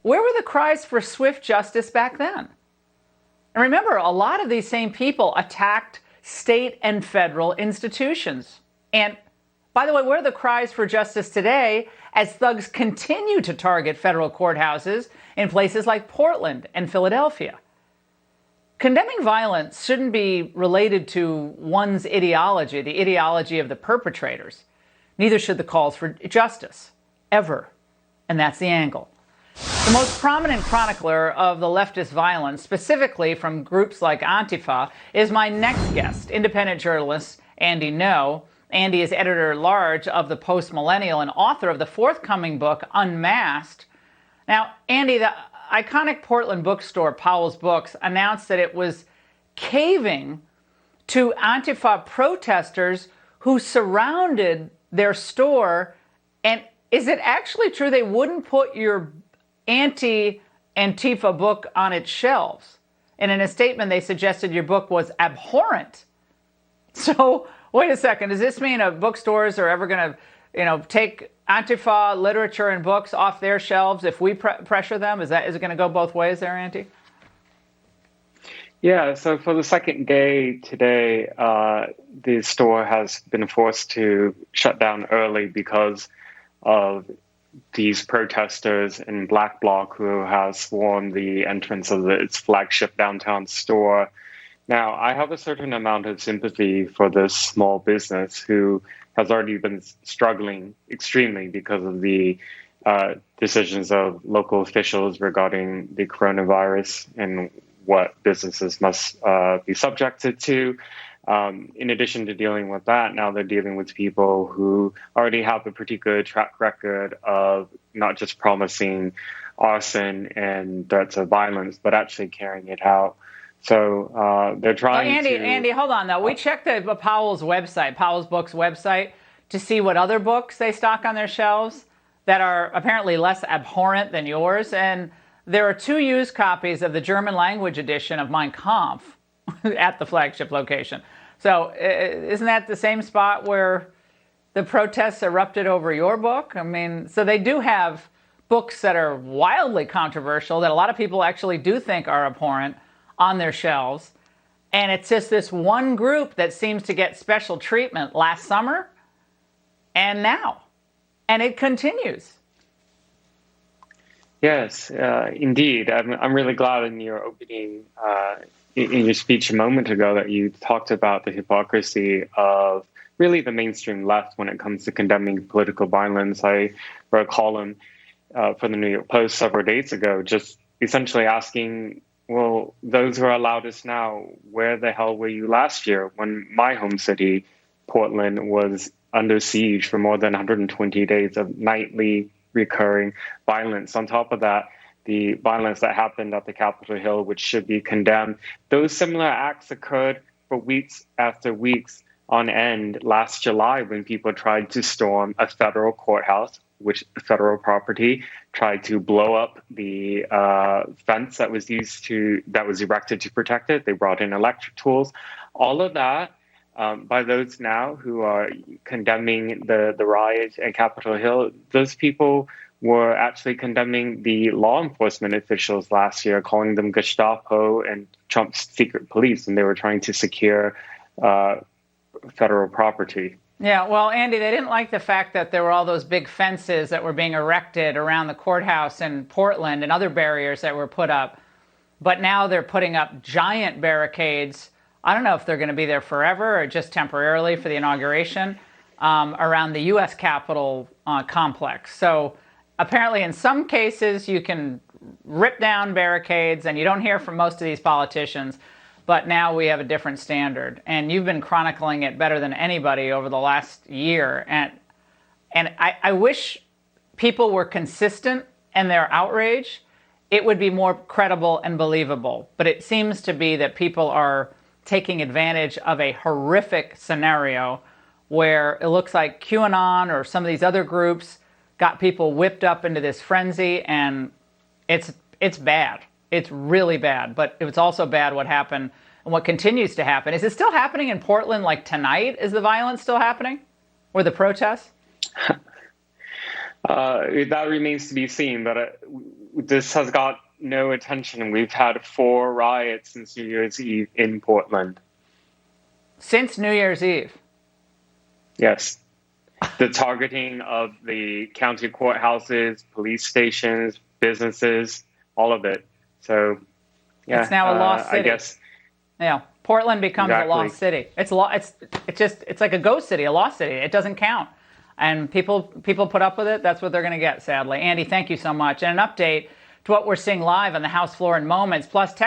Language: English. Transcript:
where were the cries for swift justice back then? And remember, a lot of these same people attacked state and federal institutions. And by the way, where are the cries for justice today as thugs continue to target federal courthouses in places like Portland and Philadelphia? Condemning violence shouldn't be related to one's ideology, the ideology of the perpetrators. Neither should the calls for justice, ever. And that's the angle. The most prominent chronicler of the leftist violence, specifically from groups like Antifa, is my next guest, independent journalist Andy Ngo. Andy is editor-at-large of the Post Millennial and author of the forthcoming book, Unmasked. Now, Andy, the iconic Portland bookstore, Powell's Books, announced that it was caving to Antifa protesters who surrounded their store. And is it actually true they wouldn't put your anti-Antifa book on its shelves? And in a statement, they suggested your book was abhorrent. So, wait a second. Does this mean bookstores are ever going to, take Antifa literature and books off their shelves if we pressure them? Is it going to go both ways there, Andy? Yeah, so for the second day today, the store has been forced to shut down early because of these protesters in Black Bloc who has sworn the entrance of its flagship downtown store. Now, I have a certain amount of sympathy for this small business who has already been struggling extremely because of the decisions of local officials regarding the coronavirus and what businesses must be subjected to. In addition to dealing with that, now they're dealing with people who already have a pretty good track record of not just promising arson and threats of violence, but actually carrying it out. So they're trying Andy, hold on, though. We checked the Powell's website, Powell's Books website, to see what other books they stock on their shelves that are apparently less abhorrent than yours. And there are 2 used copies of the German language edition of Mein Kampf at the flagship location. So isn't that the same spot where the protests erupted over your book? I mean, so they do have books that are wildly controversial that a lot of people actually do think are abhorrent on their shelves. And it's just this one group that seems to get special treatment last summer and now. And it continues. Yes, indeed. I'm really glad in your opening, in your speech a moment ago, that you talked about the hypocrisy of really the mainstream left when it comes to condemning political violence. I wrote a column for the New York Post several days ago, just essentially asking, well, those who are loudest now, where the hell were you last year when my home city, Portland, was under siege for more than 120 days of nightly recurring violence? On top of that, the violence that happened at the Capitol Hill, which should be condemned, those similar acts occurred for weeks after weeks on end last July when people tried to storm a federal courthouse, which federal property, tried to blow up the fence that was erected to protect it. They brought in electric tools. All of that, by those now who are condemning the riot at Capitol Hill, those people were actually condemning the law enforcement officials last year, calling them Gestapo and Trump's secret police, and they were trying to secure federal property. Yeah, well, Andy, they didn't like the fact that there were all those big fences that were being erected around the courthouse in Portland and other barriers that were put up. But now they're putting up giant barricades. I don't know if they're going to be there forever or just temporarily for the inauguration around the U.S. Capitol complex. So apparently in some cases you can rip down barricades, and you don't hear from most of these politicians. But now we have a different standard, and you've been chronicling it better than anybody over the last year. And I wish people were consistent in their outrage. It would be more credible and believable. But it seems to be that people are taking advantage of a horrific scenario where it looks like QAnon or some of these other groups got people whipped up into this frenzy, and it's bad. It's really bad, but it was also bad what happened and what continues to happen. Is it still happening in Portland like tonight? Is the violence still happening? Or the protests? That remains to be seen, but this has got no attention. We've had 4 riots since New Year's Eve in Portland. Since New Year's Eve? Yes. The targeting of the county courthouses, police stations, businesses, all of it. So, yeah. It's now a lost city. I guess. Yeah. Portland becomes a lost city. It's like a ghost city, a lost city. It doesn't count. And people put up with it. That's what they're going to get, sadly. Andy, thank you so much. And an update to what we're seeing live on the House floor in moments. Plus, Texas